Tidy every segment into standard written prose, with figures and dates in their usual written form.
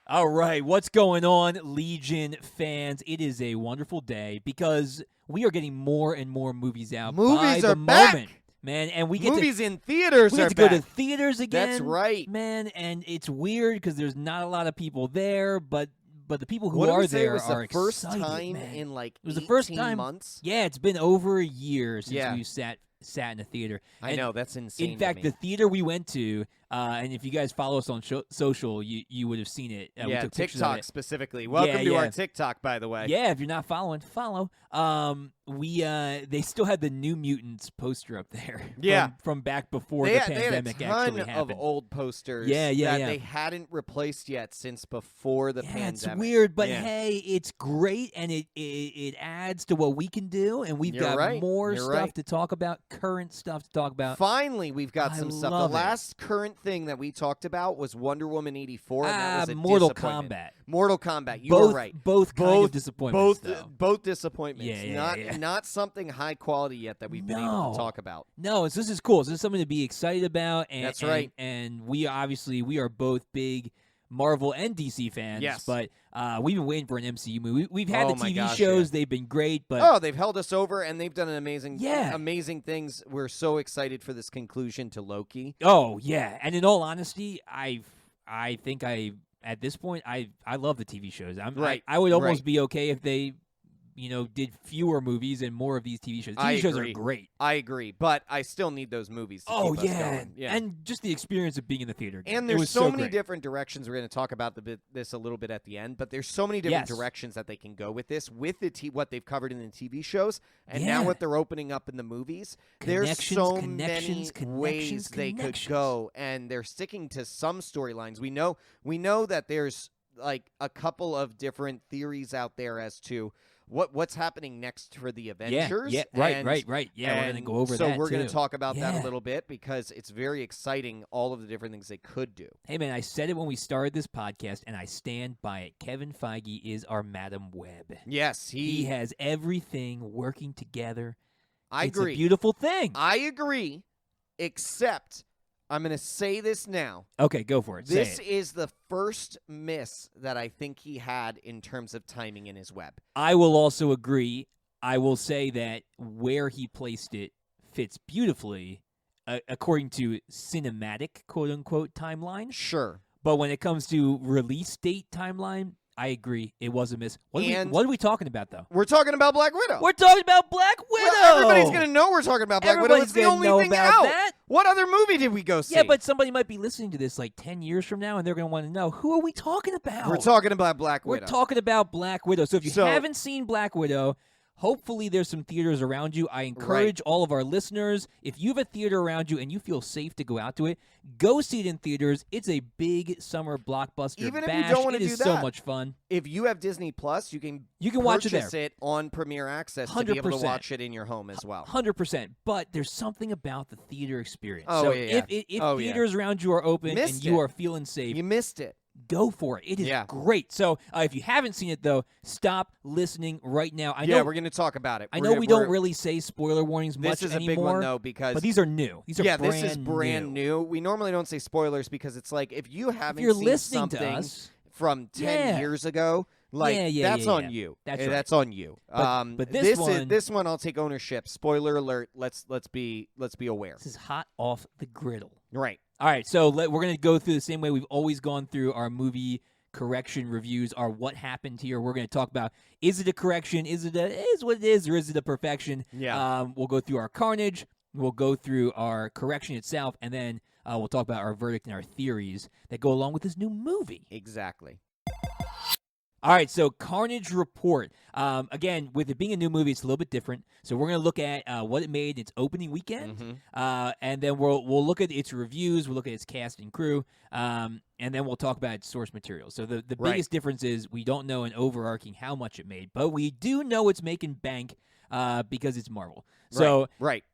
All right, what's going on, Legion fans? It is a wonderful day because we are getting more and more movies out by Movies the are moment, back. man. And we get Movies in theaters we get are to back. go to theaters again. That's right. Man. And it's weird because there's not a lot of people there, but the people who What did are we say there was are the first excited, time man. in like It was the 18 first time. months? Yeah, it's been over a year since Yeah. we sat in a theater. I And know, that's insane. in fact, to the me. theater we went to, and if you guys follow us on social, you would have seen it. We yeah, took pictures of TikTok it. specifically. Welcome to our TikTok, by the way. Yeah, if you're not following, follow. They still had the New Mutants poster up there. Yeah. from back before They the had pandemic a actually ton of happened. old posters Yeah, that yeah. they hadn't replaced yet since before the Yeah, pandemic. it's weird, but Yeah. hey, it's great, and it adds to what we can do, and we've You're got right. more You're stuff right. to talk about, current stuff to talk about. Finally, we've got I some stuff. love The it. last current thing that we talked about was Wonder Woman 84, and that was a Mortal disappointment. Kombat. Mortal Kombat. You both, were right. Both kind of disappointments, though. Both disappointments. Yeah. Not something high quality yet that we've been able to talk about. No, so this is cool. So this is something to be excited about. And, That's right. And we are both big Marvel and DC fans. Yes. But we've been waiting for an MCU movie. We've had Oh the my TV gosh, shows. yeah. They've been great. But Oh, they've held us over, and they've done an amazing things. We're so excited for this conclusion to Loki. Oh, yeah. And in all honesty, I think at this point, I love the TV shows. I would almost be okay if they did fewer movies and more of these TV shows. TV shows are great. I agree, but I still need those movies to keep us going. Yeah. And just the experience of being in the theater. Again. And It was there's so many great. different directions. We're going to talk about this a little bit at the end, but there's so many different directions that they can go with this, with what they've covered in the TV shows, and now what they're opening up in the movies. There's so many ways they could go, and they're sticking to some storylines. We know that there's like a couple of different theories out there as to what's happening next for the Avengers. Yeah, right. Yeah, we're going to go over that, So we're going too. to talk about that a little bit because it's very exciting, all of the different things they could do. Hey, man, I said it when we started this podcast, and I stand by it. Kevin Feige is our Madam Web. Yes, he has everything working together. I agree. It's a beautiful thing. I agree, except I'm going to say this now. Okay, go for it. This Say it. is the first miss that I think he had in terms of timing in his web. I will also agree. I will say that where he placed it fits beautifully according to cinematic, quote-unquote, timeline. Sure. But when it comes to release date timeline, I agree. It was a miss. What are we talking about, though? We're talking about Black Widow. We're talking about Black Widow. Well, everybody's going to know we're talking about Black Widow. It's the only thing out. That. What other movie did we go see? Yeah, but somebody might be listening to this like 10 years from now, and they're going to want to know, who are we talking about? We're talking about Black Widow. We're talking about Black Widow. So if you haven't seen Black Widow, hopefully there's some theaters around you. I encourage all of our listeners, if you have a theater around you and you feel safe to go out to it, go see it in theaters. It's a big summer blockbuster. Even if bash. you don't want to it do is that, so much fun. If you have Disney Plus, you can watch it there. purchase it on Premier Access to be able to watch it in your home as well. 100%. But there's something about the theater experience. Oh, so yeah. if theaters around you are open and you are feeling safe, you missed it. Go for it. It is great. So if you haven't seen it, though, stop listening right now. I know we're going to talk about it. I know we don't really say spoiler warnings much anymore. This is anymore, a big one, though, because... But these are new. These are this is brand new. We normally don't say spoilers because it's like if you haven't seen something from 10 years ago, that's on you. That's on you. But this one I'll take ownership. Spoiler alert. Let's be aware. This is hot off the griddle. Right. All right, so we're going to go through the same way we've always gone through our movie correction reviews, our what happened here. We're going to talk about, is it a correction, is what it is, or is it a perfection? Yeah. We'll go through our carnage, we'll go through our correction itself, and then we'll talk about our verdict and our theories that go along with this new movie. Exactly. All right, so Carnage Report. Again, with it being a new movie, it's a little bit different. So we're going to look at what it made in its opening weekend, and then we'll look at its reviews, we'll look at its cast and crew, and then we'll talk about its source material. So the biggest difference is we don't know an overarching how much it made, but we do know it's making bank because it's Marvel. So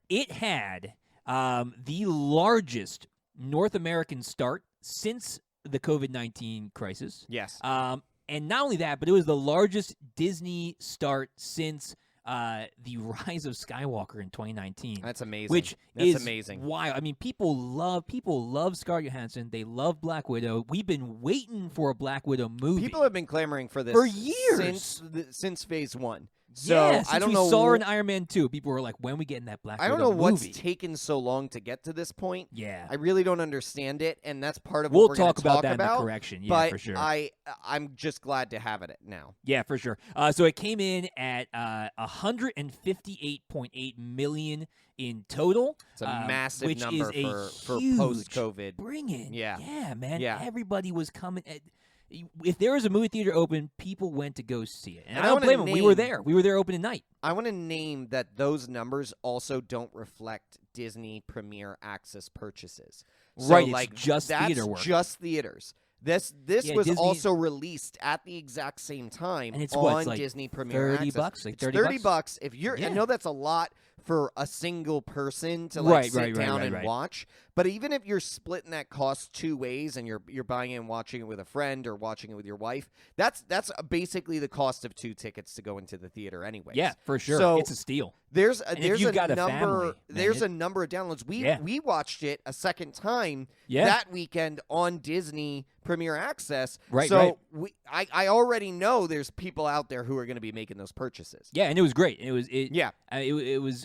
it had the largest North American start since the COVID-19 crisis. Yes. And not only that, but it was the largest Disney start since the Rise of Skywalker in 2019. That's amazing. Which That's is amazing. wild. I mean, people love Scarlett Johansson. They love Black Widow. We've been waiting for a Black Widow movie. People have been clamoring for this for years since Phase 1. So yeah, I don't we know. Saw her in Iron Man 2. People were like, "When we getting that Black Widow movie?" I don't know what's taken so long to get to this point. Yeah, I really don't understand it, and that's part of we'll what we're talk going to talk about. about. In the correction, yeah, but for sure. I'm just glad to have it now. Yeah, for sure. So it came in at 158.8 million in total. It's a massive which number is for huge post-COVID. Bring in. Yeah, man. Yeah. Everybody was coming. If there was a movie theater open, people went to go see it. And I I don't wanna blame them. We were name- there. We were there opening night. I want to name that those numbers also don't reflect Disney Premier Access purchases. So, Right, it's like, just that's theater work. just theaters. This Yeah, was Disney- also released at the exact same time And it's on what, it's like Disney Premier $30 Access. bucks? Like It's 30 $30 bucks? bucks. If you're, Yeah. I know that's a lot for a single person to like sit down and watch. But even if you're splitting that cost two ways and you're buying it and watching it with a friend or watching it with your wife, that's basically the cost of 2 tickets to go into the theater anyway. Yeah, for sure. So it's a steal. There's if a you've got a number family, man, there's a number of downloads. We watched it a second time that weekend on Disney Premier Access. Right, so I already know there's people out there who are going to be making those purchases. Yeah, and it was great. It was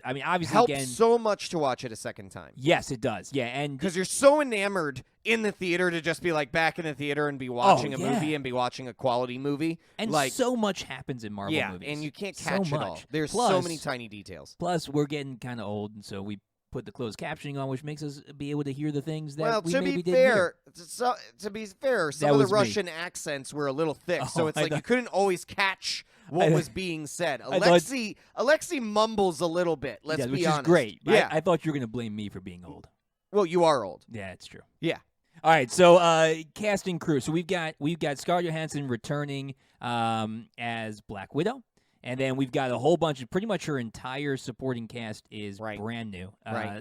I mean, obviously helps again, so much to watch it a second time. Yes, it does. Yeah, and because you're so enamored in the theater to just be like back in the theater and be watching a movie and be watching a quality movie. And like, so much happens in Marvel movies. And you can't catch it all. There's so many tiny details. Plus, we're getting kind of old, and so we put the closed captioning on, which makes us be able to hear the things that we maybe didn't hear. To be fair, some of the Russian accents were a little thick, so it's like you couldn't always catch what was being said. Alexei mumbles a little bit, let's be honest. Which is great. Yeah. I thought you were going to blame me for being old. Well, you are old. Yeah, it's true. Yeah. All right, so casting crew. So we've got Scarlett Johansson returning as Black Widow. And then we've got a whole bunch of pretty much her entire supporting cast is brand new.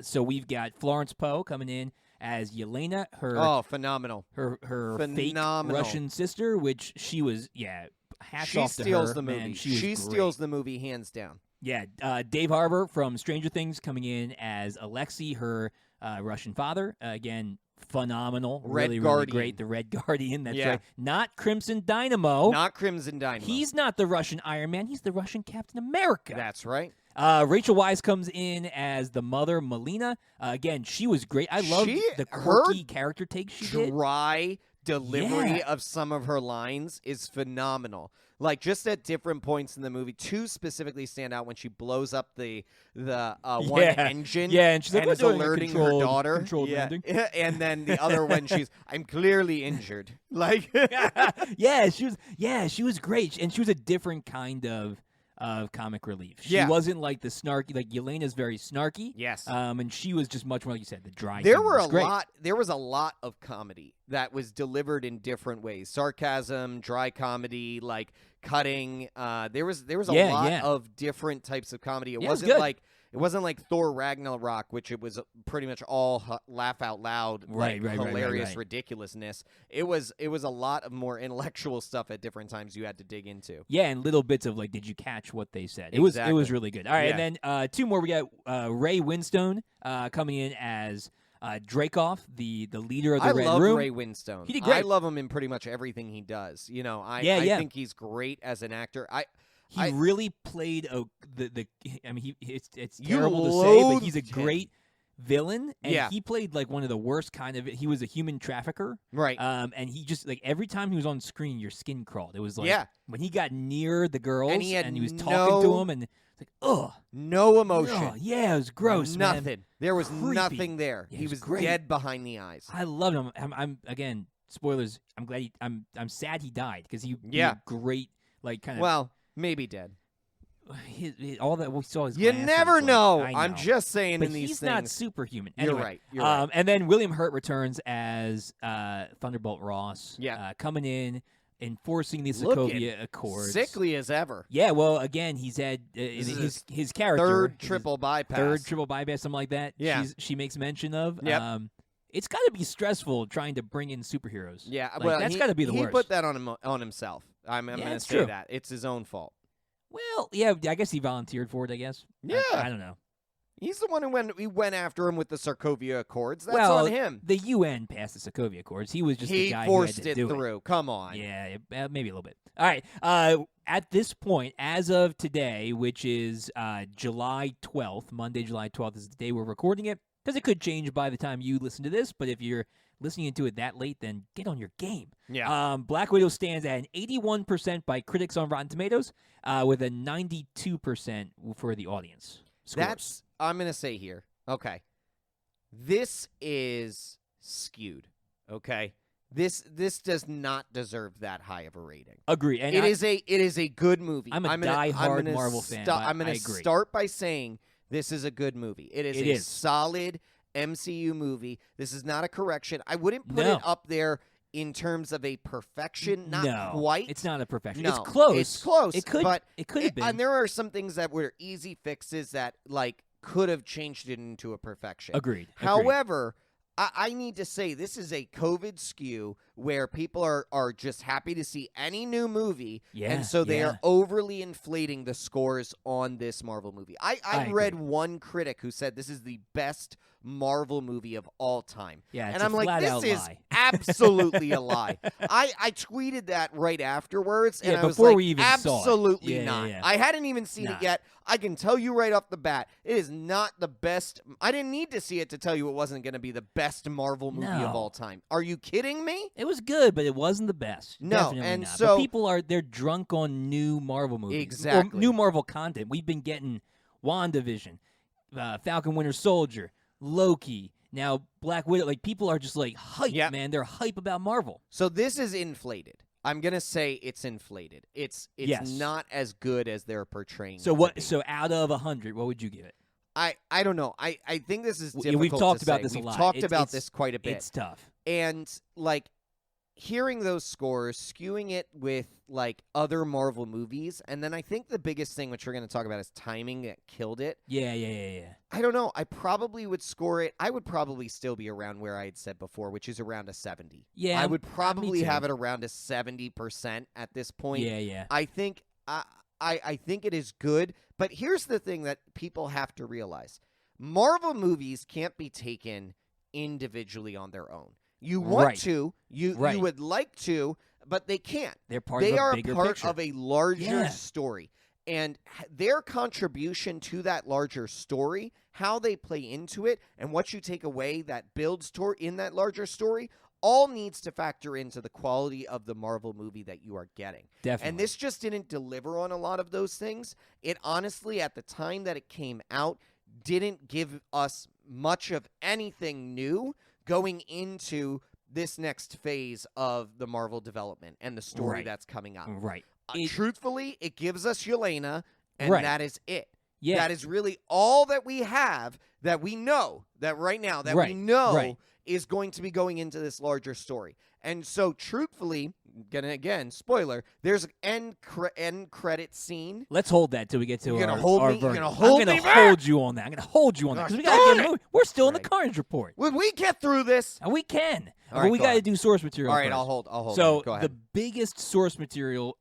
So we've got Florence Poe coming in as Yelena, phenomenal. Her fake Russian sister, which she was hats off to her. She steals the movie. Man, she steals the movie hands down. Yeah, Dave Harbour from Stranger Things coming in as Alexei, her Russian father. Again, phenomenal. Really great. The Red Guardian. That's right. Not Crimson Dynamo. Not Crimson Dynamo. He's not the Russian Iron Man. He's the Russian Captain America. That's right. Rachel Weisz comes in as the mother, Melina. Again, she was great. I love the quirky character take she did. Dry delivery of some of her lines is phenomenal. Like, just at different points in the movie, 2 specifically stand out when she blows up the one engine. Yeah, and she's like, is alerting her daughter. Landing. And then the other when she's, I'm clearly injured. Like, she was great, and she was a different kind of comic relief. She wasn't like the snarky, like Yelena's very snarky. Yes. And she was just much more, like you said, the dry. There was a lot of comedy that was delivered in different ways. Sarcasm, dry comedy, like cutting. There was a lot of different types of comedy. It wasn't like Thor Ragnarok, which it was pretty much all laugh out loud, hilarious ridiculousness. It was a lot of more intellectual stuff at different times you had to dig into. Yeah, and little bits of like, did you catch what they said? It was really good. All right, and then 2 more. We got Ray Winstone coming in as Dreykov, the leader of the Red Room. I love Ray Winstone. He did great. I love him in pretty much everything he does. You know, I think he's great as an actor. He really played I mean, it's terrible to say, but he's a great villain, and he played like one of the worst kind of. He was a human trafficker, right? And he just like every time he was on screen, your skin crawled. It was like when he got near the girls and he was talking to them, and it's like, ugh, no emotion. Oh, yeah, it was gross. Nothing. Man. There was Creepy. Nothing there. Yeah, he was great. Dead behind the eyes. I loved him. I'm again spoilers. I'm glad. I'm sad he died because he was great. Like kind of. Well, maybe dead. All that we saw is you never know. I know. I'm just saying but in these he's things. Not superhuman. Anyway, You're right. And then William Hurt returns as Thunderbolt Ross. Coming in, enforcing the Sokovia Accords. Sickly as ever. Yeah. Well, again, he's had his character third triple bypass, something like that. Yeah. She makes mention of. Yep. It's got to be stressful trying to bring in superheroes. Yeah. Like, that's got to be the worst. He put that on himself. I'm going to say true. that it's his own fault. Well, yeah, I guess he volunteered for it, I guess. Yeah. I don't know. He's the one who went after him with the Sokovia Accords. That's well, on him. The UN passed the Sokovia Accords. He was just the guy who forced who had to it do through. Come on. Yeah, maybe a little bit. All right. At this point, as of today, which is July 12th, Monday, July 12th is the day we're recording it, because it could change by the time you listen to this, but if you're listening into it that late, then get on your game. Yeah. Black Widow stands at an 81% by critics on Rotten Tomatoes, with a 92% for the audience scores. I'm going to say here, okay, this is skewed, okay? This does not deserve that high of a rating. Agree. And it is a good movie. I'm a diehard Marvel fan. I'm going to start by saying this is a good movie. It is solid MCU movie. This is not a correction. I wouldn't put it up there in terms of a perfection. Not quite. It's not a perfection. No, it's close. It's close. It could have been. And there are some things that were easy fixes that could have changed it into a perfection. Agreed. However, I need to say this is a COVID skew where people are just happy to see any new movie, and so they are overly inflating the scores on this Marvel movie. I read one critic who said this is the best Marvel movie of all time. Yeah, and I'm like, this is absolutely a lie. I tweeted that right afterwards, and I was before like, we even absolutely saw it. not. Yeah. I hadn't even seen it yet. I can tell you right off the bat, it is not the best. I didn't need to see it to tell you it wasn't going to be the best Marvel movie of all time. Are you kidding me? It was good, but it wasn't the best. No, Definitely and not. so but people they're drunk on new Marvel movies. Exactly. Or new Marvel content. We've been getting WandaVision, Falcon Winter Soldier, Loki, now Black Widow. People are just hype, man. They're hype about Marvel. So this is inflated. I'm gonna say it's inflated. It's not as good as they're portraying. So what? So out of 100, what would you give it? I don't know. I think this is difficult. We've talked to about say. this We've a lot. Talked about this quite a bit. It's tough. And hearing those scores, skewing it with other Marvel movies, and then I think the biggest thing, which we're going to talk about, is timing that killed it. Yeah. I don't know. I probably would score it. I would probably still be around where I had said before, which is around a 70. Yeah, I would probably have it around a 70% at this point. Yeah. I think I think it is good, but here's the thing that people have to realize: Marvel movies can't be taken individually on their own. You want to, you would like to, but they can't. They're part of a bigger picture. Of a larger story. And their contribution to that larger story, how they play into it, and what you take away that builds in that larger story, all needs to factor into the quality of the Marvel movie that you are getting. Definitely. And this just didn't deliver on a lot of those things. It honestly, at the time that it came out, didn't give us much of anything new going into this next phase of the Marvel development and the story that's coming up. Right. Truthfully, it gives us Yelena, and that is it. Yeah. That is really all that we have that we know that right now that we know is going to be going into this larger story. And so, truthfully, again, spoiler, there's an end credit scene. Let's hold that till we get to our verdict. You're going to hold me I'm going to hold you on that. I'm going to hold you on that because we got to get moving. We're still in the Carnage Report. Will we get through this? And we can. All but we got to do source material All right, first. I'll hold. So go ahead. The biggest source material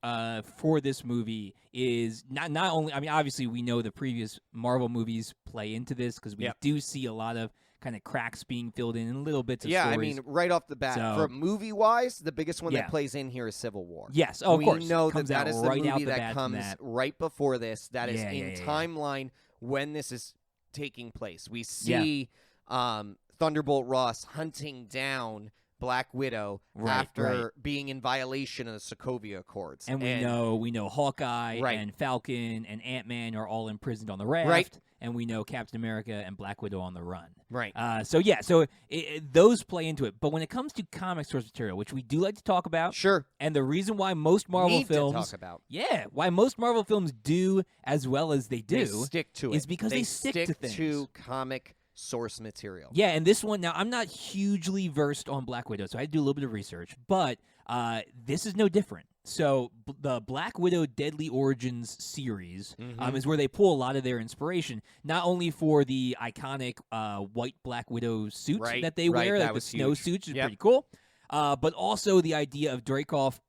for this movie is not only, I mean, obviously we know the previous Marvel movies play into this because we do see a lot of kind of cracks being filled in and little bits of stories. I mean, right off the bat, for movie-wise, the biggest one that plays in here is Civil War. Yes, of course. We know that is the right movie that comes right before this. That is in timeline when this is taking place. We see Thunderbolt Ross hunting down Black Widow after being in violation of the Sokovia Accords. And we know Hawkeye and Falcon and Ant-Man are all imprisoned on the raft. Right. And we know Captain America and Black Widow on the run. Right. So those play into it. But when it comes to comic source material, which we do like to talk about. Sure. And the reason why most Marvel films. To talk about. Yeah. Why most Marvel films do as well as they do. They stick to it. Is because they stick to things. To comic source material. Yeah, and this one, now I'm not hugely versed on Black Widow, so I had to do a little bit of research, but this is no different. So the Black Widow Deadly Origins series is where they pull a lot of their inspiration, not only for the iconic white Black Widow suits that they wear, like the snow suits, is pretty cool, but also the idea of Dreykov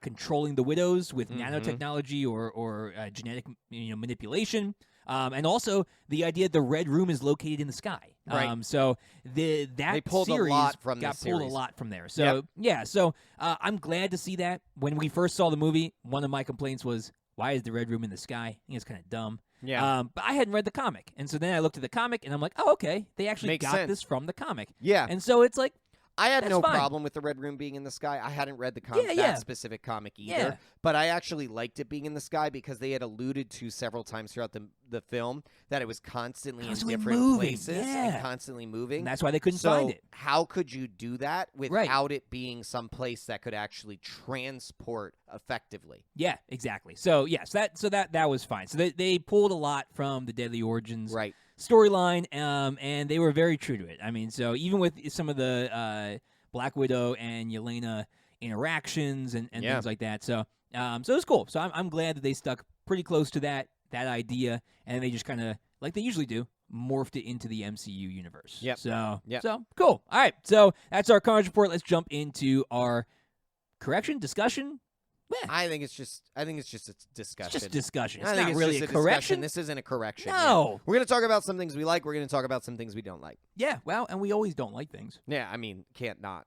controlling the widows with nanotechnology or genetic manipulation. And also the idea the Red Room is located in the sky. Right. So they pulled series a lot from got this pulled series. a lot from there. So So I'm glad to see that. When we first saw the movie, one of my complaints was, why is the Red Room in the sky? I think it's kind of dumb. Yeah. But I hadn't read the comic, and so then I looked at the comic, and I'm like, oh, okay, they actually Makes got sense. this from the comic. Yeah. And so it's like, I had that's no fine. problem with the Red Room being in the sky. I hadn't read the that specific comic either. Yeah. But I actually liked it being in the sky because they had alluded to several times throughout the film that it was constantly in different places and constantly moving. And that's why they couldn't find it. How could you do that without it being some place that could actually transport effectively? Yeah, exactly. So that was fine. So they pulled a lot from the Deadly Origins storyline, and they were very true to it. I mean, so even with some of the Black Widow and Yelena interactions and things like that. So it was cool. So I'm glad that they stuck pretty close to that idea, and they just kind of, like they usually do, morphed it into the MCU universe. Yep. So cool. All right. So that's our Carnage Report. Let's jump into our discussion. Yeah. I think it's just a discussion. It's just discussion. It's I think not it's really just a correction. This isn't a correction. No. Yeah. We're going to talk about some things we like. We're going to talk about some things we don't like. Yeah, well, and we always don't like things. Yeah, I mean, can't not.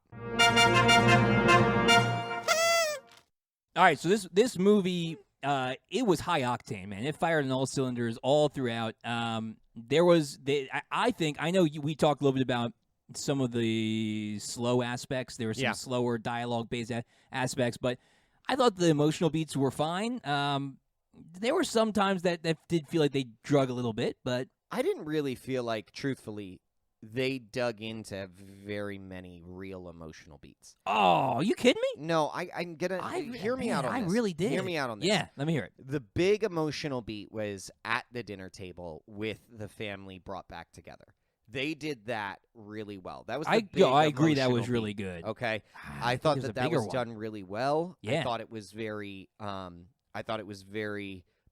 All right, so this movie, it was high octane, man. It fired on all cylinders all throughout. I know we talked a little bit about some of the slow aspects. There were some slower dialogue-based aspects, but I thought the emotional beats were fine. There were some times that did feel like they drug a little bit, but I didn't really feel like, truthfully, they dug into very many real emotional beats. Oh, are you kidding me? No, I'm gonna hear me out on this. I really did. Hear me out on this. Yeah, let me hear it. The big emotional beat was at the dinner table with the family brought back together. They did that really well. That was the big I agree. That was emotional really beat. good. Okay, I thought that was done really well. Yeah. I thought it was very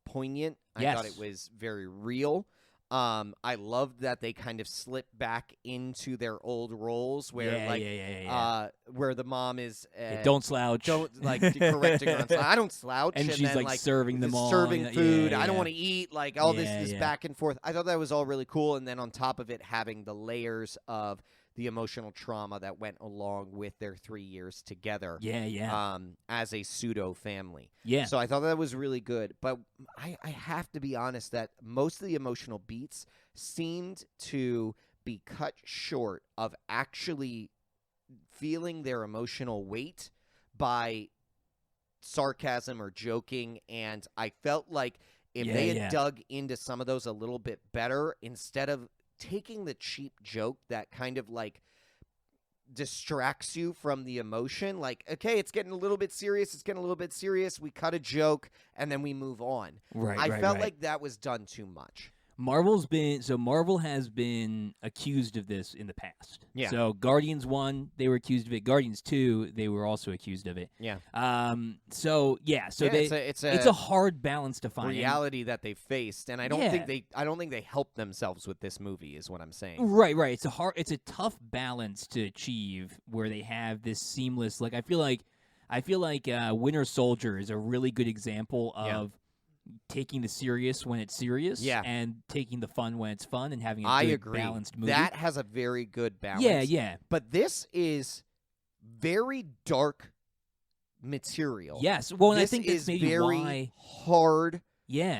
poignant. Yes. I thought it was very real. I loved that they kind of slipped back into their old roles where where the mom is don't slouch, correcting her on I don't slouch, and she's then, serving them all, serving food. I don't want to eat, all this back and forth. I thought that was all really cool, and then on top of it, having the layers of the emotional trauma that went along with their 3 years together. As a pseudo family. Yeah. So I thought that was really good. But I have to be honest that most of the emotional beats seemed to be cut short of actually feeling their emotional weight by sarcasm or joking. And I felt like if they had dug into some of those a little bit better, instead of taking the cheap joke that kind of distracts you from the emotion, okay, it's getting a little bit serious, we cut a joke and then we move on. I felt like that was done too much. Marvel has been accused of this in the past. Yeah. So Guardians 1, they were accused of it. Guardians 2, they were also accused of it. Yeah. It's a hard balance to find. Reality that they faced, and I don't think they helped themselves with this movie, is what I'm saying. Right. It's a tough balance to achieve where they have this seamless. I feel like Winter Soldier is a really good example of taking the serious when it's serious, and taking the fun when it's fun, and having a good balanced movie. That has a very good balance. Yeah. But this is very dark material. Yes. Well, and this I think that's is maybe very why hard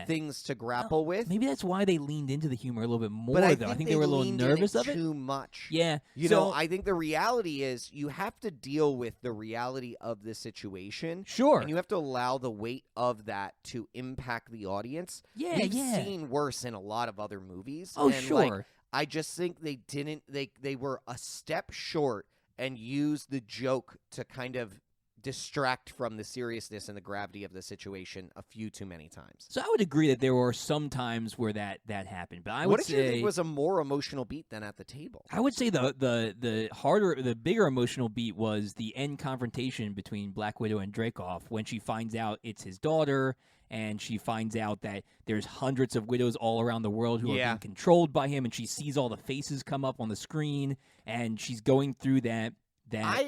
things to grapple with. Maybe that's why they leaned into the humor a little bit more, but I though. think I think they were a little nervous of it. Too much. Yeah. I think the reality is you have to deal with the reality of the situation. Sure. And you have to allow the weight of that to impact the audience. Yeah, We've seen worse in a lot of other movies. Oh, and sure. I just think they didn't. They were a step short and used the joke to kind of distract from the seriousness and the gravity of the situation a few too many times. So I would agree that there were some times where that happened, but what did you think was a more emotional beat than at the table? I would say the bigger emotional beat was the end confrontation between Black Widow and Dreykov when she finds out it's his daughter, and she finds out that there's hundreds of widows all around the world who are being controlled by him, and she sees all the faces come up on the screen, and she's going through that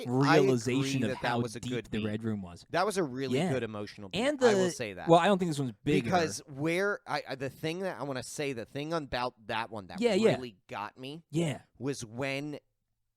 realization of how deep the Red Room was. That was a really good emotional beat. And I will say that. Well, I don't think this one's bigger. Because the thing that I want to say, the thing about that one that really got me was when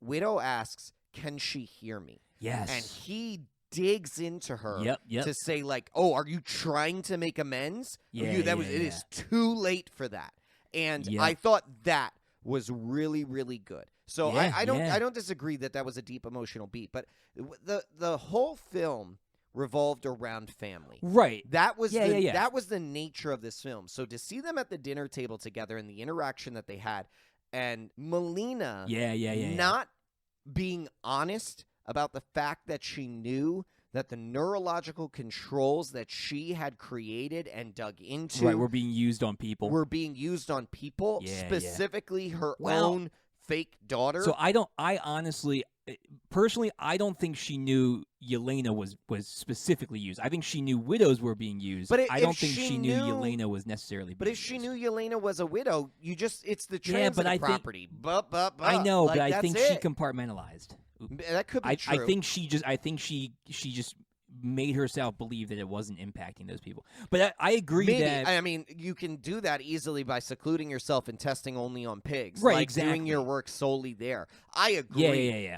Widow asks, "Can she hear me?" Yes. And he digs into her yep. to say, like, "Oh, are you trying to make amends? It is too late for that." And I thought that was really, really good. So I don't disagree that was a deep emotional beat, but the whole film revolved around family. Right. That was that was the nature of this film. So to see them at the dinner table together and the interaction that they had, and Melina not being honest about the fact that she knew that the neurological controls that she had created and dug into were being used on people. Specifically her own fake daughter. So I honestly, personally, I don't think she knew Yelena was specifically used. I think she knew widows were being used. But I don't think she knew Yelena was necessarily being used. But if she knew Yelena was a widow, it's the transitive property. I know, but I think she compartmentalized. That could be true. I think she just made herself believe that it wasn't impacting those people. But I agree that... I mean, you can do that easily by secluding yourself and testing only on pigs. Right, like exactly. Doing your work solely there. I agree. Yeah.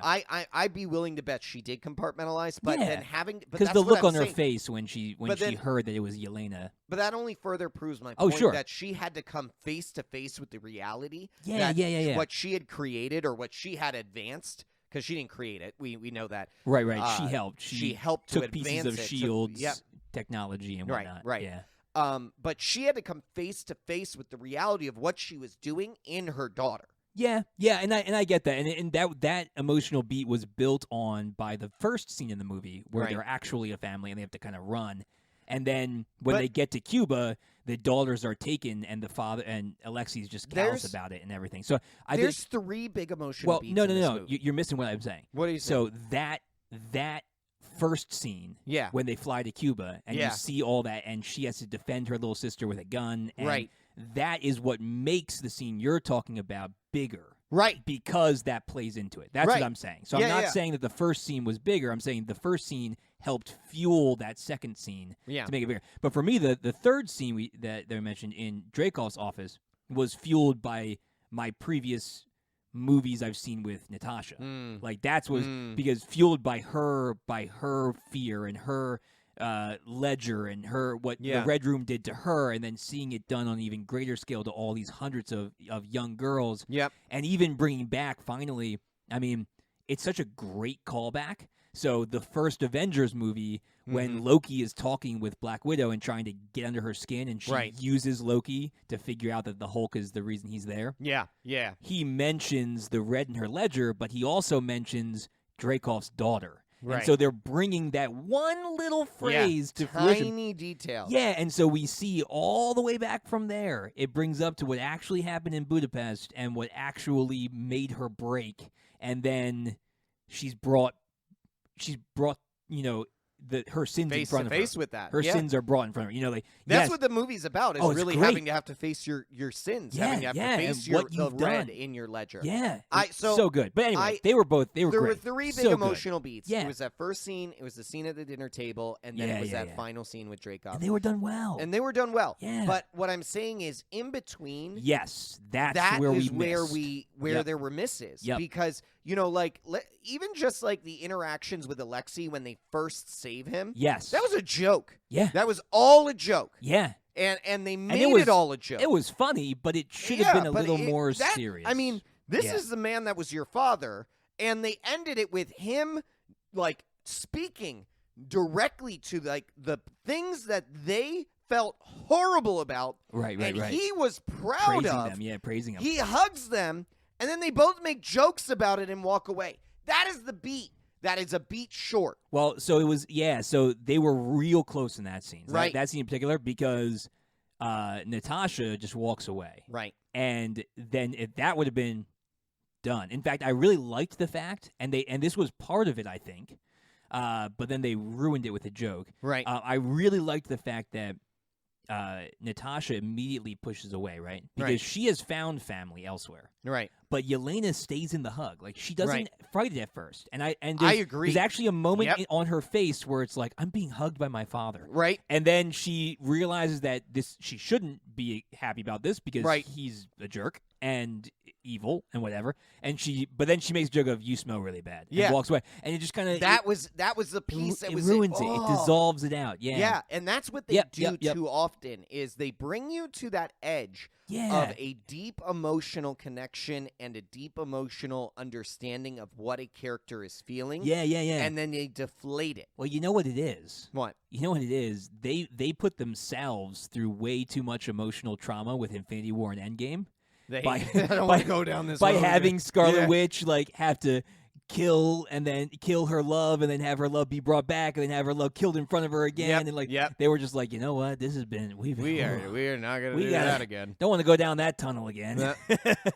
I'd be willing to bet she did compartmentalize, but then having... Because the look on her face when she heard that it was Yelena... But that only further proves my point that she had to come face to face with the reality that what she had created or what she had advanced... Because she didn't create it, we know that. Right. She helped. She helped took to advance pieces of S.H.I.E.L.'s technology and whatnot. Right. Yeah. But she had to come face to face with the reality of what she was doing in her daughter. Yeah, and I get that, and that emotional beat was built on by the first scene in the movie where they're actually a family and they have to kind of run, and then when they get to Cuba, the daughters are taken, and the father and Alexi's just callous about it and everything. So there's three big emotional beats. No. You're missing what I'm saying. What are you saying? So that first scene, when they fly to Cuba, and you see all that, and she has to defend her little sister with a gun, and that is what makes the scene you're talking about bigger. Right. Because that plays into it. That's what I'm saying. So I'm not saying that the first scene was bigger. I'm saying the first scene helped fuel that second scene to make it bigger. But for me, the third scene that I mentioned in Dreykov's office was fueled by my previous movies I've seen with Natasha. Like that's because fueled by her fear and her ledger and her what the Red Room did to her, and then seeing it done on an even greater scale to all these hundreds of young girls. And even bringing back finally, I mean, it's such a great callback. So the first Avengers movie, when Loki is talking with Black Widow and trying to get under her skin, and she uses Loki to figure out that the Hulk is the reason he's there. He mentions the red in her ledger, but he also mentions Dreykov's daughter. And so they're bringing that one little phrase to fruition. Tiny detail. Yeah, and so we see all the way back from there. It brings up to what actually happened in Budapest and what actually made her break. And then she's brought, her sins face in front to of her. face with that. Her sins are brought in front of her. That's what the movie's about. Is really great. Having to have to face your sins. Having to have to face the red in your ledger. Yeah, so good. But anyway, they were great. There were three big emotional beats. Yeah. It was that first scene. It was the scene at the dinner table, and then it was that final scene with Dreykov. And they were done well. Yeah. But what I'm saying is, in between, that's where there were misses. Because even just like the interactions with Alexei when they first save him. That was a joke. That was all a joke. And they made it all a joke. It was funny, but it should have been a little more serious. I mean, this is the man that was your father, and they ended it with him speaking directly to the things that they felt horrible about. Right. He was proud of. Praising them. He hugs them, and then they both make jokes about it and walk away. That is the beat. That is a beat short. Well, so it was, so they were real close in that scene. Right. That scene in particular, because Natasha just walks away. Right. And then if that would have been done. In fact, I really liked the fact, and this was part of it, I think, but then they ruined it with a joke. Right. I really liked the fact that Natasha immediately pushes away, right? Because she has found family elsewhere. Right. But Yelena stays in the hug. Like, she doesn't fight it at first. And I agree. There's actually a moment on her face where it's like, I'm being hugged by my father. Right. And then she realizes that she shouldn't be happy about this because he's a jerk and evil and whatever. But then she makes a joke of, you smell really bad. And walks away. And it just kind of... That was the piece that was... ruins it. It dissolves it out. Yeah. Yeah, and that's what they do too often, is they bring you to that edge of a deep emotional connection and a deep emotional understanding of what a character is feeling. Yeah. And then they deflate it. Well, you know what it is? What? You know what it is? They put themselves through way too much emotional trauma with Infinity War and Endgame. I don't want to go down this by road. Having Scarlet Witch have to kill her love and then have her love be brought back and then have her love killed in front of her again they were just like, you know what, this has been we are not gonna do that again. Don't want to go down that tunnel again.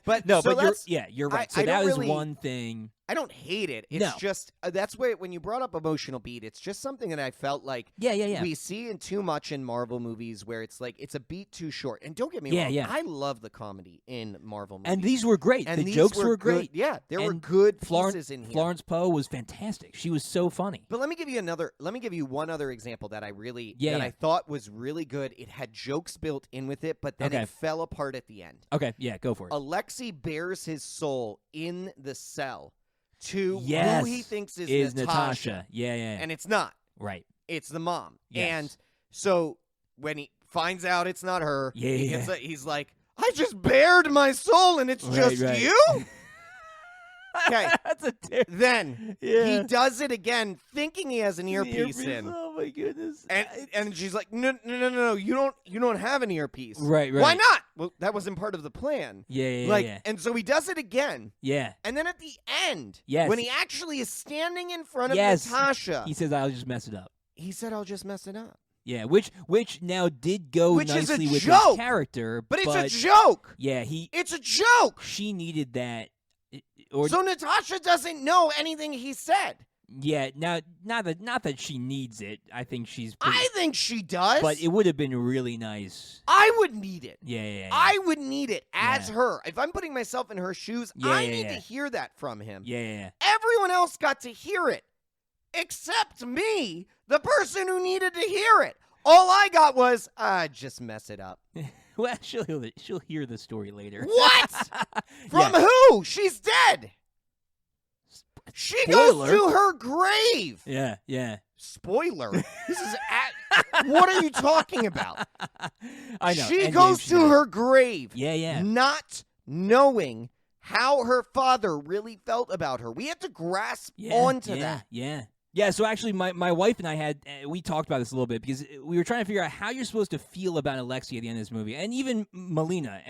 But you're right. So that is one thing. I don't hate it. It's just that's where when you brought up emotional beat, it's just something that I felt like we see in too much in Marvel movies where it's like it's a beat too short. And don't get me wrong, I love the comedy in Marvel movies. And these were great. And the jokes were great. Yeah, there were good pieces in here. Florence Poe was fantastic. She was so funny. But let me give you one other example that I I thought was really good. It had jokes built in with it, but then it fell apart at the end. Okay, go for it. Alexei bears his soul in the cell to who he thinks is Natasha. Yeah. And it's not. Right. It's the mom. Yes. And so when he finds out it's not her, he's like, I just bared my soul and it's just you? Okay. Then he does it again, thinking he has an earpiece in. Oh my goodness! And she's like, no, you don't have an earpiece. Right. Why not? Well, that wasn't part of the plan. Yeah. And so he does it again. Yeah. And then at the end, when he actually is standing in front of Natasha, he says, "I'll just mess it up." He said, "I'll just mess it up." Yeah, which now did go nicely with his character, but it's a joke. Yeah, it's a joke. She needed that. So Natasha doesn't know anything he said. Yeah, now not that she needs it. I think I think she does. But it would have been really nice. I would need it. Yeah. I would need it as her. If I'm putting myself in her shoes, I need to hear that from him. Yeah. Everyone else got to hear it, except me, the person who needed to hear it. All I got was, just mess it up. Well, she'll hear the story later. What? From who? She's dead. She goes to her grave. Yeah. Spoiler. This is what are you talking about? I know. She goes to her grave. Yeah. Not knowing how her father really felt about her. We have to grasp onto that. Yeah, so actually my wife and I we talked about this a little bit because we were trying to figure out how you're supposed to feel about Alexei at the end of this movie, and even Melina.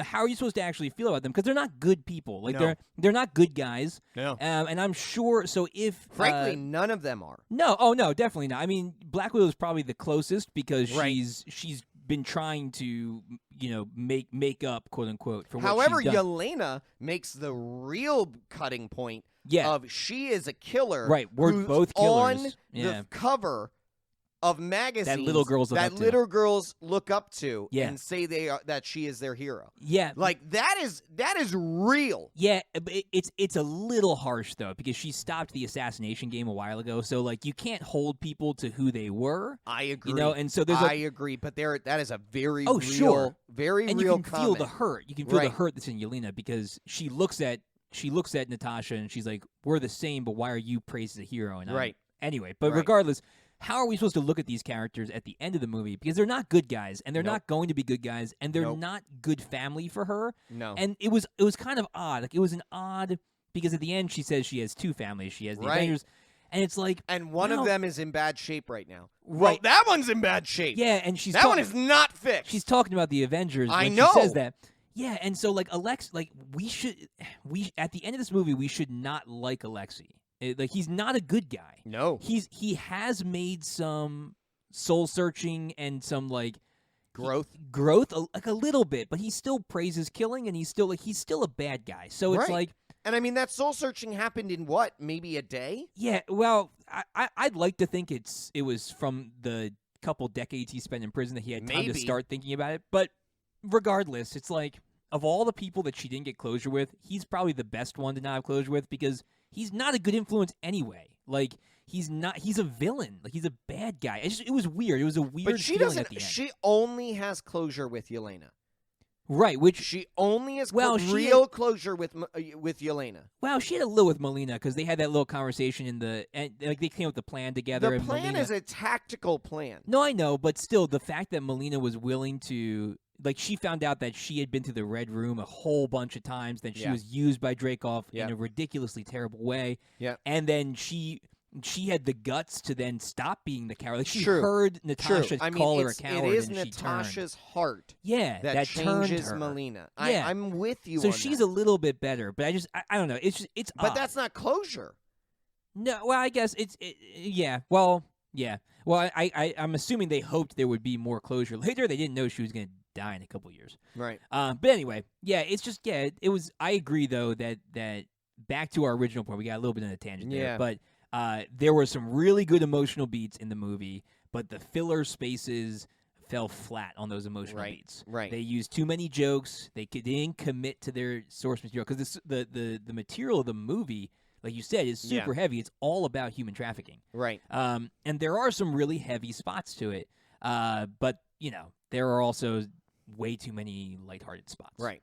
How are you supposed to actually feel about them? Because they're not good people. Like they're not good guys. No. And I'm sure. So if frankly, none of them are. No, definitely not. I mean, Black Widow is probably the closest because she's been trying to make up, quote unquote, for what However, she's done. Yelena makes the real cutting point. Yeah. Of she is a killer. Right, we're both killers. On the cover of magazines that little girls look up to and say that she is their hero. Yeah. Like that is real. Yeah, it's a little harsh though because she stopped the assassination game a while ago. So like you can't hold people to who they were. I agree. And so there's I agree, but that is a very real, very and real you can comment. feel the hurt. You can feel the hurt that's in Yelena because she looks at Natasha and she's like, we're the same, but why are you praised as a hero? And anyway, but regardless, how are we supposed to look at these characters at the end of the movie? Because they're not good guys, and they're not going to be good guys, and they're not good family for her. No. And it was kind of odd. Like, it was an odd, because at the end she says she has two families. She has the Avengers, and it's like... And one of them is in bad shape right now. Right. Well, that one's in bad shape. Yeah, and that one is not fixed. She's talking about the Avengers when she says that. Yeah, and so like we at the end of this movie we should not like Alexei. Like he's not a good guy. No, he has made some soul searching and some like growth, like a little bit, but he still praises killing, and he's still a bad guy. So it's like, and I mean that soul searching happened in what, maybe a day? Yeah, well, I'd like to think it was from the couple decades he spent in prison that he had time to start thinking about it. But regardless, it's like, of all the people that she didn't get closure with, he's probably the best one to not have closure with because he's not a good influence anyway. Like, he's a villain. Like, he's a bad guy. It was weird. It was a weird feeling at the end. She only has closure with Yelena. Right, which she only has real closure with Yelena. Well, she had a little with Melina because they had that little conversation and they came up with the plan together. The plan is a tactical plan. No, I know, but still, the fact that Melina was willing to, like, she found out that she had been to the Red Room a whole bunch of times, that she was used by Dreykov in a ridiculously terrible way, and then she had the guts to then stop being the coward. Like, she heard Natasha call her a coward. It is and Natasha's heart that changes her. Melina. Yeah. I'm with you so on she's that. a little bit better, but I don't know. It's But odd. that's not closure. No, well, I guess yeah. Well, yeah. Well, I'm assuming they hoped there would be more closure later. They didn't know she was going to die in a couple years. Right. But anyway, yeah, it's just, it was, I agree, though, that back to our original point, we got a little bit on a tangent there, but there were some really good emotional beats in the movie, but the filler spaces fell flat on those emotional beats. Right. They used too many jokes. They didn't commit to their source material because the material of the movie, like you said, is super heavy. It's all about human trafficking. Right. And there are some really heavy spots to it, but there are also way too many lighthearted spots. Right.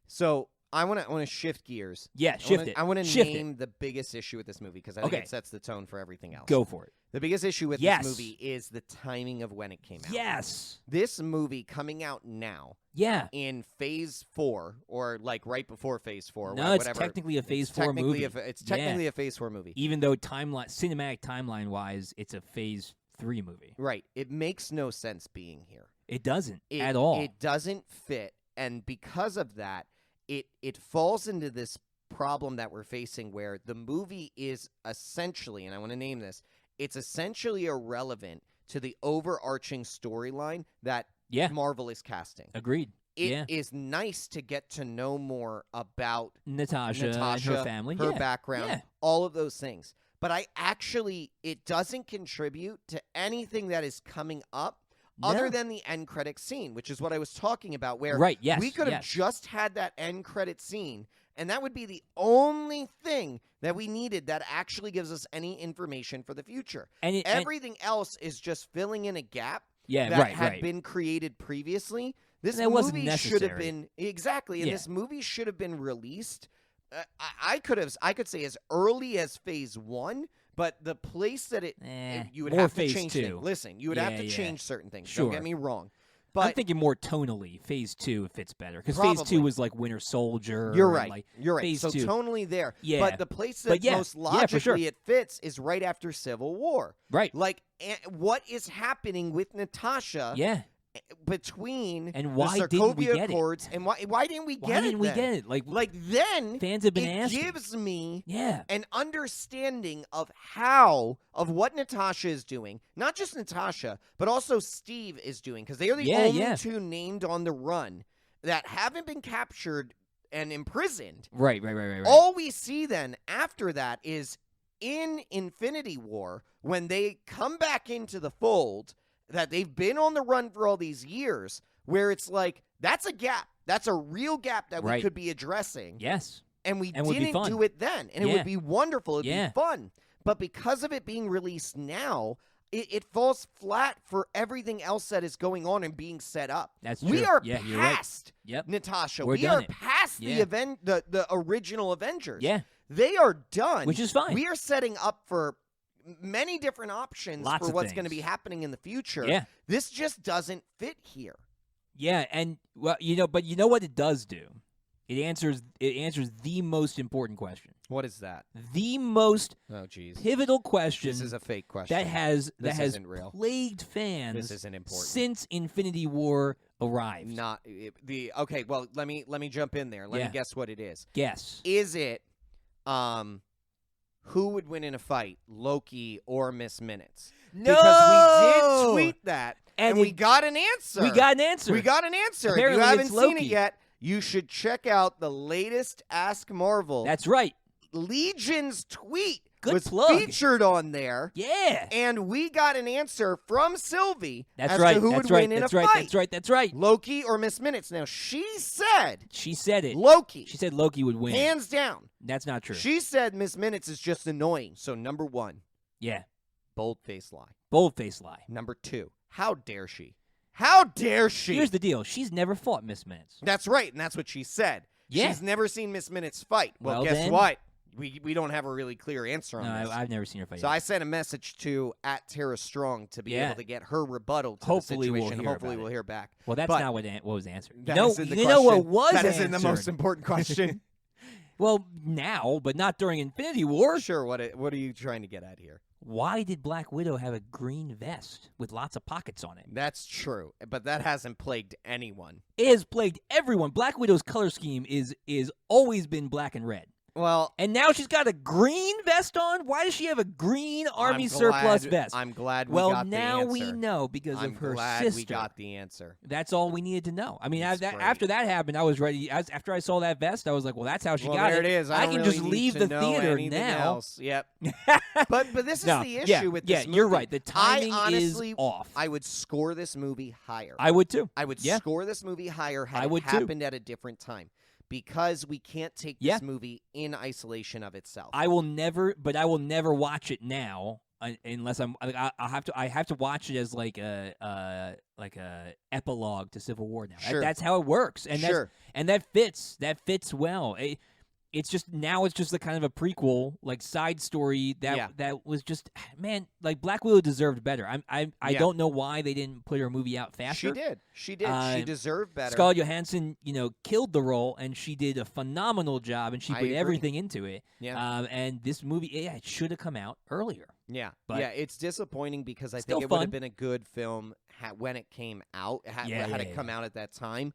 So I want to shift gears. Yeah, shift it. I want to name the biggest issue with this movie because I think it sets the tone for everything else. Go for it. The biggest issue with this movie is the timing of when it came out. Yes. This movie coming out now. Yeah. In Phase 4, or like right before Phase 4. No, whatever. It's technically a Phase 4 movie. It's technically a Phase 4 movie. Even though cinematic timeline-wise, it's a Phase 3 movie. Right. It makes no sense being here. It doesn't at all. It doesn't fit, and because of that, it falls into this problem that we're facing where the movie is essentially, and I want to name this, it's essentially irrelevant to the overarching storyline that Marvel is casting. Agreed. It is nice to get to know more about Natasha and her family, her background, all of those things. But it doesn't contribute to anything that is coming up other than the end credit scene, which is what I was talking about, where we could have just had that end credit scene, and that would be the only thing that we needed that actually gives us any information for the future. And everything else is just filling in a gap that had been created previously. This movie should have been and this movie should have been released. I could say as early as Phase 1. But the place that you would have to change things. Listen, you would have to change certain things. Sure. Don't get me wrong. But I'm thinking more tonally. Phase 2 fits better because Phase 2 was like Winter Soldier. You're right. Like You're right. Phase so 2. tonally there. Yeah. But the place that most logically it fits is right after Civil War. Right. Like what is happening with Natasha? Yeah. Between and why the didn't we Sokovia get Accords it? And why didn't we get it? Why didn't we get it? Like then fans have been asking. It gives me an understanding of what Natasha is doing. Not just Natasha, but also Steve is doing, because they are the only two named on the run that haven't been captured and imprisoned. Right. All we see then after that is in Infinity War, when they come back into the fold, that they've been on the run for all these years, where it's like, that's a gap. That's a real gap that we could be addressing. Yes. And we didn't do it then. And it would be wonderful. It would be fun. But because of it being released now, it falls flat for everything else that is going on and being set up. That's true. We are you're past right. Natasha. We are past the original Avengers. Yeah. They are done. Which is fine. We are setting up for many different options for what's going to be happening in the future. Yeah. This just doesn't fit here. Yeah, and but you know what it does do? It answers the most important question. What is that? The most pivotal question. This is a fake question. That has real. Plagued fans. This isn't important. Since Infinity War arrived. Okay, well, let me jump in there. Let me guess what it is. Guess. Is it who would win in a fight, Loki or Miss Minutes? No! Because we did tweet that, and we got an answer. We got an answer. Apparently, if you haven't seen it yet, you should check out the latest Ask Marvel. That's right. Legion's tweet Good was plug. featured on there. Yeah. And we got an answer from Sylvie That's as right. to who That's would right. win That's in a right. fight. That's right. That's right. Loki or Miss Minutes. Now, she said it. Loki. She said Loki would win. Hands down. That's not true. She said Miss Minutes is just annoying. So, number 1. Yeah. Bold-faced lie. Bold-faced lie. Number 2. How dare she? How dare she? Here's the deal. She's never fought Miss Minutes. That's right, and that's what she said. Yeah. She's never seen Miss Minutes fight. Well, guess then, what? We don't have a really clear answer on this. I've never seen her fight. So I sent a message to @TerraStrong to be able to get her rebuttal to Hopefully the situation. Hopefully we'll hear back. Well, that's not what was answered. You know what was That isn't the most important question. Well, now, but not during Infinity War. Sure, what are you trying to get at here? Why did Black Widow have a green vest with lots of pockets on it? That's true, but that hasn't plagued anyone. It has plagued everyone. Black Widow's color scheme is always been black and red. Well, and now she's got a green vest on. Why does she have a green army surplus vest? I'm glad we got the answer. Well, now we know because of her sister. I'm glad we got the answer. That's all we needed to know. I mean, after that happened, I was ready. After I saw that vest, I was like, well, that's how she got there it is. I can really just leave the theater now. Else. Yep. but this is the issue with this movie. You're right. The timing is off. I would score this movie higher. I would too. I would score this movie higher had it happened at a different time. Because we can't take this movie in isolation of itself. I will never watch it now unless I have to watch it as like a epilogue to Civil War now. Sure. That's how it works, and that fits well. It's just the kind of a prequel, like side story that was just, man, like Black Widow deserved better. I don't know why they didn't put her movie out faster. She did. She deserved better. Scarlett Johansson, killed the role, and she did a phenomenal job, and she put everything into it. Yeah. And this movie, it should have come out earlier. Yeah. But it's disappointing because I think it would have been a good film when it came out. Had it come out at that time.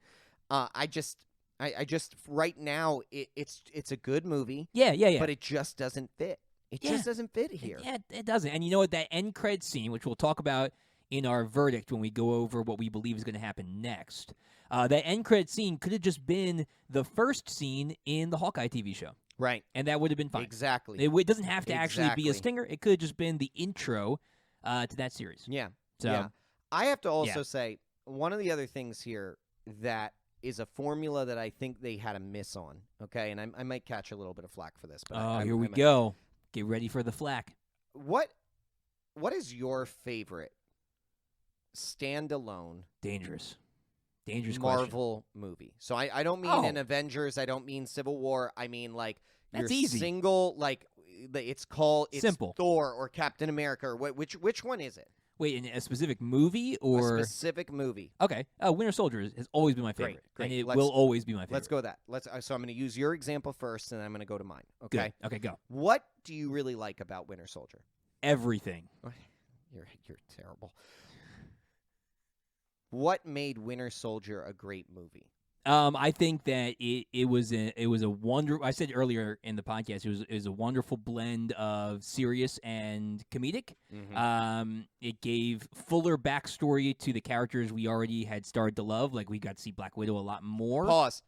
I just right now it's a good movie. Yeah. But it just doesn't fit. It just doesn't fit here. It doesn't. And you know what? That end credit scene, which we'll talk about in our verdict when we go over what we believe is going to happen next. That end credit scene could have just been the first scene in the Hawkeye TV show. Right. And that would have been fine. Exactly. It doesn't have to actually be a stinger. It could have just been the intro to that series. Yeah. So, yeah. I have to also say, one of the other things here that is a formula that I think they had a miss on, okay? And I might catch a little bit of flack for this. But here we go. Get ready for the flack. What is your favorite standalone dangerous Marvel movie? So I don't mean in Avengers. I don't mean Civil War. I mean like that's your easy. Single, like it's simple. Thor or Captain America. Or which one is it? Wait, in a specific movie or a specific movie? Okay, Winter Soldier has always been my favorite, great. And it will always be my favorite. Let's go with that. So I'm going to use your example first, and then I'm going to go to mine. Okay. Good. Okay, go. What do you really like about Winter Soldier? Everything. You're terrible. What made Winter Soldier a great movie? I think that it was a wonderful. I said earlier in the podcast, it was a wonderful blend of serious and comedic. Mm-hmm. It gave fuller backstory to the characters we already had started to love. Like we got to see Black Widow a lot more. Pause.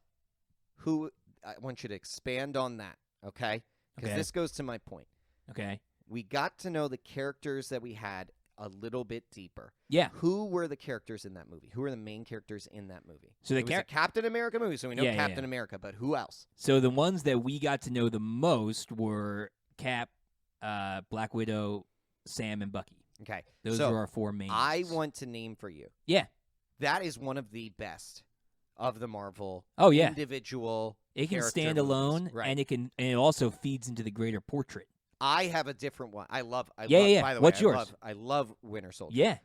I want you to expand on that, okay? Because this goes to my point. Okay. We got to know the characters that we had a little bit deeper. Yeah. Who were the characters in that movie? Who were the main characters in that movie? So it was a Captain America movie, so we know Captain America, but who else? So the ones that we got to know the most were Cap, Black Widow, Sam, and Bucky. Okay. Those were our four main I want to name for you. Yeah. That is one of the best of the Marvel individual It can stand alone, right. and it also feeds into the greater portrait. I have a different one. I love. By the What's way, yours? I love Winter Soldier. Yeah.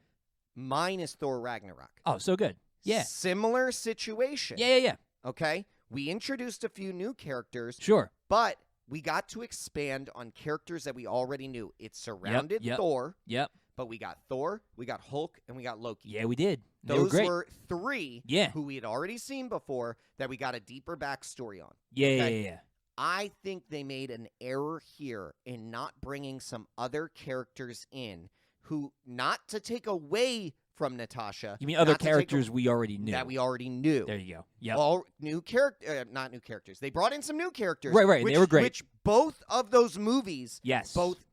Mine is Thor Ragnarok. Oh, so good. Yeah. Similar situation. Yeah. Okay. We introduced a few new characters. Sure. But we got to expand on characters that we already knew. It surrounded Thor. Yep. But we got Thor, we got Hulk, and we got Loki. Yeah, we did. Those were three who we had already seen before that we got a deeper backstory on. Yeah. I think they made an error here in not bringing some other characters in who, not to take away from Natasha. You mean other characters we already knew? That we already knew. There you go. Yep. All new not new characters. They brought in some new characters. Right, they were great. Which both of those movies, both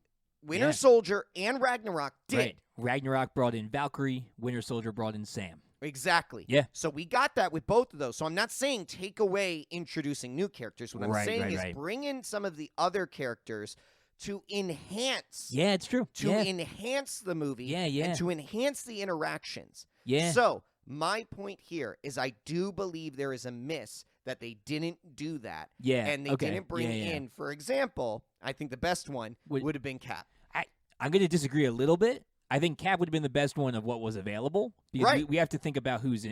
Winter Soldier and Ragnarok did. Right. Ragnarok brought in Valkyrie. Winter Soldier brought in Sam. Exactly. Yeah. So we got that with both of those. So I'm not saying take away introducing new characters. What I'm saying is bring in some of the other characters to enhance. Yeah, it's true. To enhance the movie. And to enhance the interactions. Yeah. So my point here is I do believe there is a miss that they didn't do that. Yeah. And they didn't bring in, for example, I think the best one would have been Cap. I'm going to disagree a little bit. I think Cap would have been the best one of what was available. Because we have to think about who's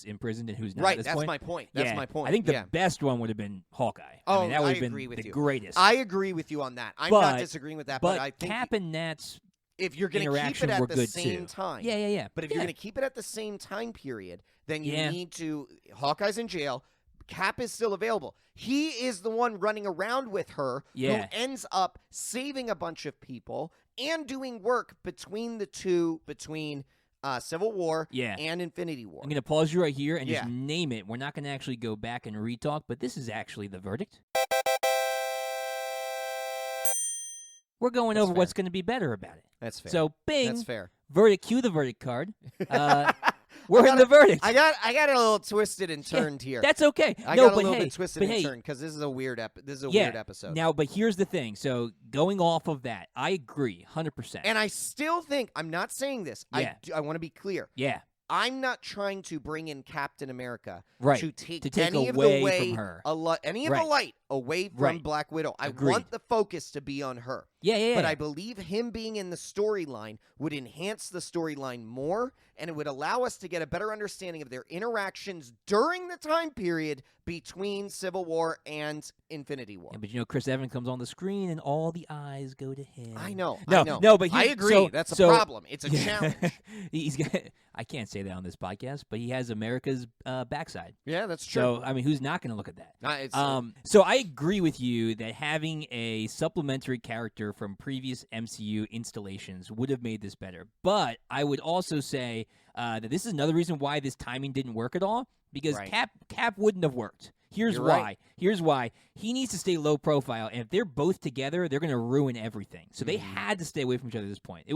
imprisoned and who's not. Right, that's my point. That's my point. I think the best one would have been Hawkeye. Oh, I mean, that would have been agree with the you. greatest. I agree with you on that. I'm not disagreeing with that, but I think Cap and Nat's if you're going to keep it at the same time. Yeah. But if you're going to keep it at the same time period, then you need to Hawkeye's in jail. Cap is still available. He is the one running around with her who ends up saving a bunch of people and doing work between the two, between Civil War and Infinity War. I'm going to pause you right here and just name it. We're not going to actually go back and retalk, but this is actually the verdict. We're going over what's going to be better about it. That's fair. So, bing. That's fair. Verdict. Cue the verdict card. We're in the verdict. I got it a little twisted and turned here. That's okay. I got a little bit twisted and turned because this is a weird weird episode. Now, but here's the thing. So going off of that, I agree 100%. And I still think I'm not saying this. I want to be clear. Yeah. I'm not trying to bring in Captain America to take away any of the way from her. Any of the light away from Black Widow. I want the focus to be on her. Yeah. But I believe him being in the storyline would enhance the storyline more, and it would allow us to get a better understanding of their interactions during the time period between Civil War and Infinity War. Yeah, but Chris Evans comes on the screen and all the eyes go to him. I know. No, but I agree. That's a problem. It's a challenge. I can't say that on this podcast, but he has America's backside. Yeah, that's true. So, I mean, who's not going to look at that? So I agree with you that having a supplementary character from previous MCU installations would have made this better. But I would also say that this is another reason why this timing didn't work at all, because Cap wouldn't have worked. Here's why. Here's why. He needs to stay low profile, and if they're both together, they're going to ruin everything. So they had to stay away from each other at this point.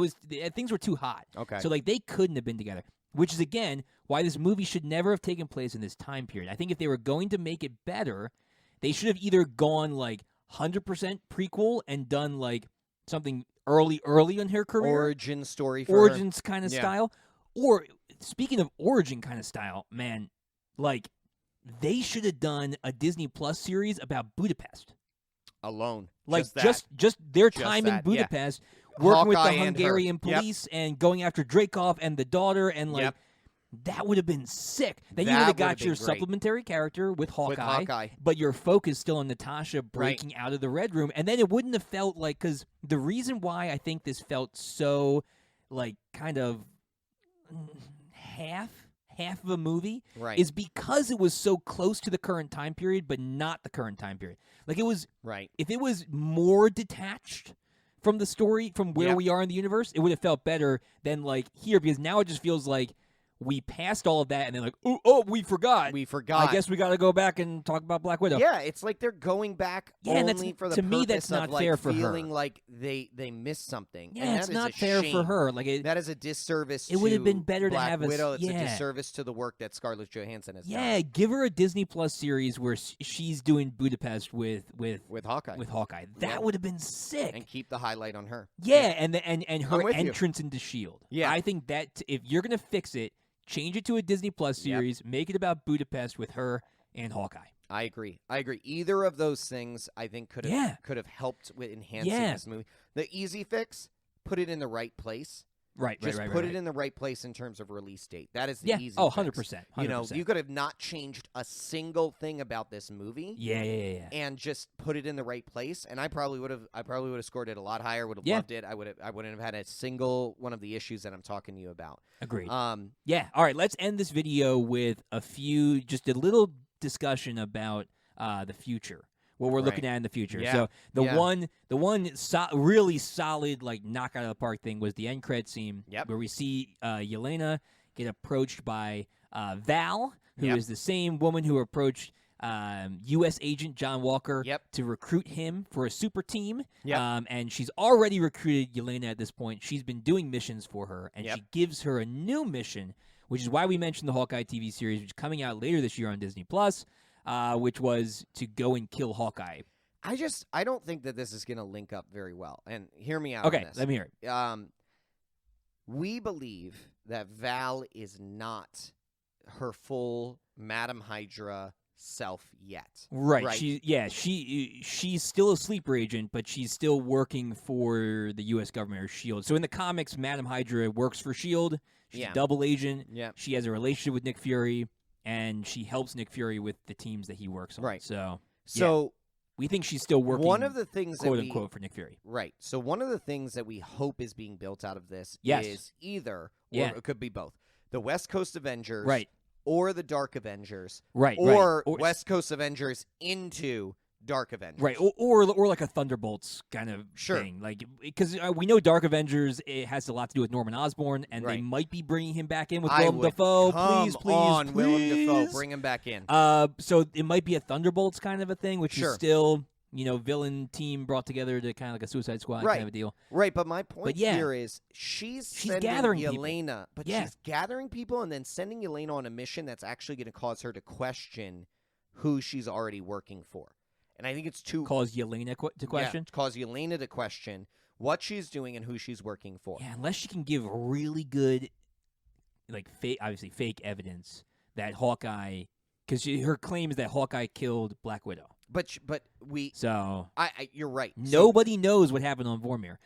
Things were too hot. Okay. So they couldn't have been together, which is, again, why this movie should never have taken place in this time period. I think if they were going to make it better, they should have either gone 100% prequel and done something early in her career. Origin story for Origins her. kind of style. Or, speaking of origin kind of style, man, they should have done a Disney Plus series about Budapest. Alone. Just their time in Budapest, working Hawkeye with the Hungarian police and going after Dreykov and the daughter, and that would have been sick. Then you would have got your supplementary character with Hawkeye, but your focus still on Natasha breaking out of the Red Room, and then it wouldn't have felt because the reason why I think this felt so kind of half of a movie is because it was so close to the current time period, but not the current time period. It was if it was more detached from the story, from where we are in the universe, it would have felt better than here, because now it just feels like we passed all of that, and then we forgot. I guess we got to go back and talk about Black Widow. Yeah, it's like they're going back only for the to me, that's not fair for feeling her. Like they missed something. Yeah, and it's not fair for her. That is a disservice. It would have been better Black to have Widow. It's a disservice to the work that Scarlett Johansson has done. Yeah, give her a Disney Plus series where she's doing Budapest with Hawkeye. With Hawkeye, that would have been sick. And keep the highlight on her. Yeah, and her entrance into S.H.I.E.L.D. Yeah, I think that if you're gonna fix it, change it to a Disney Plus series. Make it about Budapest with her and Hawkeye. I agree. Either of those things, I think, could have helped with enhancing this movie. The easy fix: put it in the right place. Just put it in the right place in terms of release date. That is the easy. 100%. You could have not changed a single thing about this movie. Yeah. And just put it in the right place. And I probably would have scored it a lot higher. Would have loved it. I wouldn't have had a single one of the issues that I'm talking to you about. Agreed. Yeah. All right. Let's end this video with a little discussion about the future. What we're looking at in the future. So the one really solid knock out of the park thing was the end credit scene where we see Yelena get approached by Val, who is the same woman who approached U.S. agent John Walker to recruit him for a super team. And she's already recruited Yelena at this point. She's been doing missions for her, and she gives her a new mission, which is why we mentioned the Hawkeye TV series, which is coming out later this year on Disney+, which was to go and kill Hawkeye. I don't think that this is going to link up very well. And hear me out on this. Let me hear it. We believe that Val is not her full Madam Hydra self yet. Right. She's still a sleeper agent, but she's still working for the U.S. government or S.H.I.E.L.D. So in the comics, Madam Hydra works for S.H.I.E.L.D. She's a double agent. She has a relationship with Nick Fury, and she helps Nick Fury with the teams that he works on. Right. So we think she's still working, one of the things quote unquote, for Nick Fury. Right. So one of the things that we hope is being built out of this is either, or it could be both, the West Coast Avengers, or the Dark Avengers, or West Coast Avengers into Dark Avengers, or like a Thunderbolts kind of thing, like, because we know Dark Avengers, it has a lot to do with Norman Osborn, and they might be bringing him back in with Willem Dafoe. Please, Willem Dafoe, bring him back in. So it might be a Thunderbolts kind of a thing, which is still, villain team brought together to kind of like a Suicide Squad kind of a deal. Right, but my point here is she's gathering Yelena, people. But she's gathering people and then sending Yelena on a mission that's actually going to cause her to question who she's already working for. And I think it's cause Yelena to question? Yeah, cause Yelena to question what she's doing and who she's working for. Yeah, unless she can give really good, like, obviously fake evidence that Hawkeye, because her claim is that Hawkeye killed Black Widow. But you're right. Nobody knows what happened on Vormir.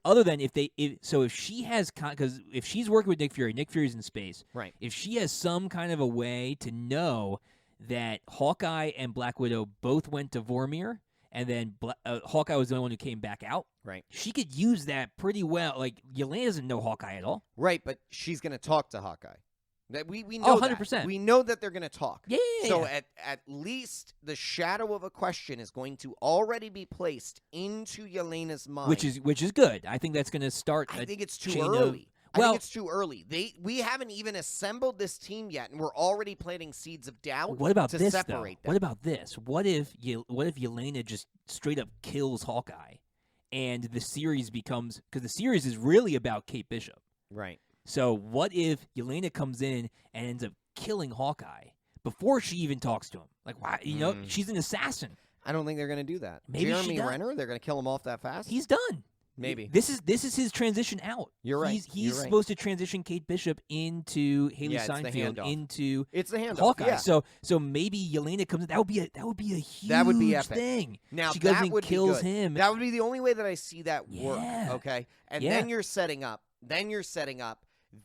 Other than if she has, because if she's working with Nick Fury's in space. Right. If she has some kind of a way to know that Hawkeye and Black Widow both went to Vormir, and then Hawkeye was the only one who came back out. Right. She could use that pretty well. Like, Yelena doesn't know Hawkeye at all. Right, but she's going to talk to Hawkeye. We know 100%. That. We know that they're going to talk. Yeah. So at least the shadow of a question is going to already be placed into Yelena's mind. Which is good. I think that's going to start I think it's too early. I think it's too early. We haven't even assembled this team yet, and we're already planting seeds of doubt. What about to this, separate though? What about this? What if Yelena just straight up kills Hawkeye, and the series becomes, because the series is really about Kate Bishop, right? So what if Yelena comes in and ends up killing Hawkeye before she even talks to him? Like, why? She's an assassin. I don't think they're going to do that. Maybe Jeremy Renner, they're going to kill him off that fast. He's done. Maybe this is his transition out. You're right. He's supposed to transition Kate Bishop into Haley Steinfeld into the handoff. Hawkeye. Yeah. So maybe Yelena comes in. That would be a huge epic thing. Now she goes and kills be him. That would be the only way that I see that work. Okay, and then you're setting up.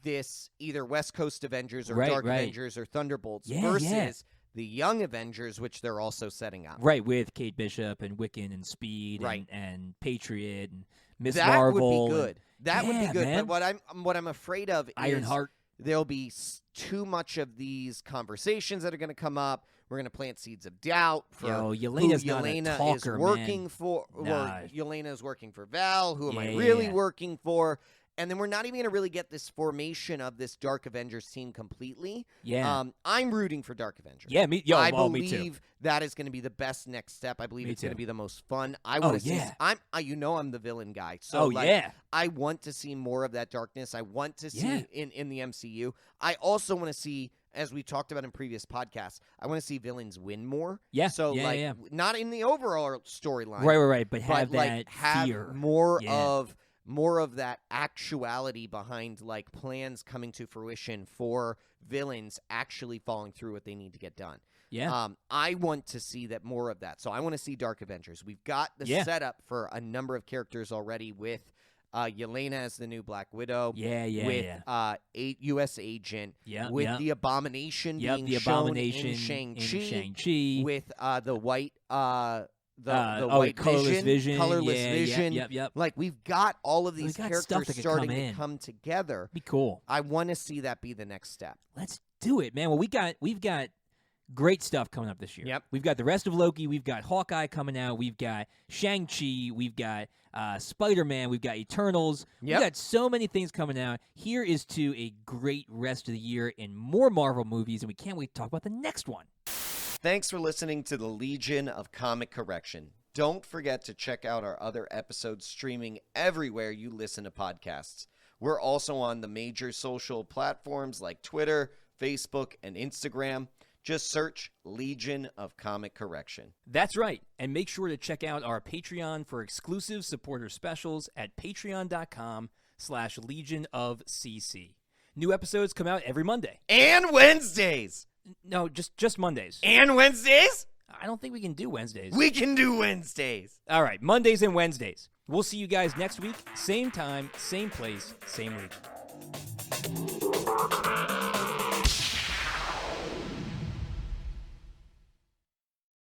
This either West Coast Avengers or Dark Avengers or Thunderbolts versus the Young Avengers, which they're also setting up. Right, with Kate Bishop and Wiccan and Speed and Patriot and Miss Marvel. That would be good. That would be good. Man. But what I'm afraid of Ironheart. is there'll be too much of these conversations that are going to come up. We're going to plant seeds of doubt for Yelena's who Yelena not a talker, is working man. for. Nah. Or Yelena is working for Val. Who am I really working for? And then we're not even going to really get this formation of this Dark Avengers team completely. Yeah. I'm rooting for Dark Avengers. Yeah, me too. That is going to be the best next step. I believe it's going to be the most fun. I want to see. I'm the villain guy. So I want to see more of that darkness. I want to see in the MCU. I also want to see, as we talked about in previous podcasts, I want to see villains win more. Yeah. So not in the overall storyline. Right. But have that fear. More of that actuality behind like plans coming to fruition for villains actually following through what they need to get done. Yeah. I want to see that more of that. So I want to see Dark Avengers. We've got the setup for a number of characters already with Yelena as the new Black Widow. With U.S. Agent. With the Abomination being shown in Shang-Chi. With the white... The white colorless vision. Yep. Like, we've got all of these characters starting to come together. Be cool. I want to see that be the next step. Let's do it, man. Well, we've got Great stuff coming up this year. Yep. We've got the rest of Loki. We've got Hawkeye coming out. We've got Shang-Chi. We've got Spider-Man. We've got Eternals. Yep. We've got so many things coming out. Here is to a great rest of the year and more Marvel movies, and we can't wait to talk about the next one. Thanks for listening to the Legion of Comic Correction. Don't forget to check out our other episodes streaming everywhere you listen to podcasts. We're also on the major social platforms like Twitter, Facebook, and Instagram. Just search Legion of Comic Correction. That's right. And make sure to check out our Patreon for exclusive supporter specials at patreon.com/Legion of CC. New episodes come out every Monday. And Wednesdays. No, just Mondays. And Wednesdays? I don't think we can do Wednesdays. We can do Wednesdays. All right, Mondays and Wednesdays. We'll see you guys next week. Same time, same place, same Legion.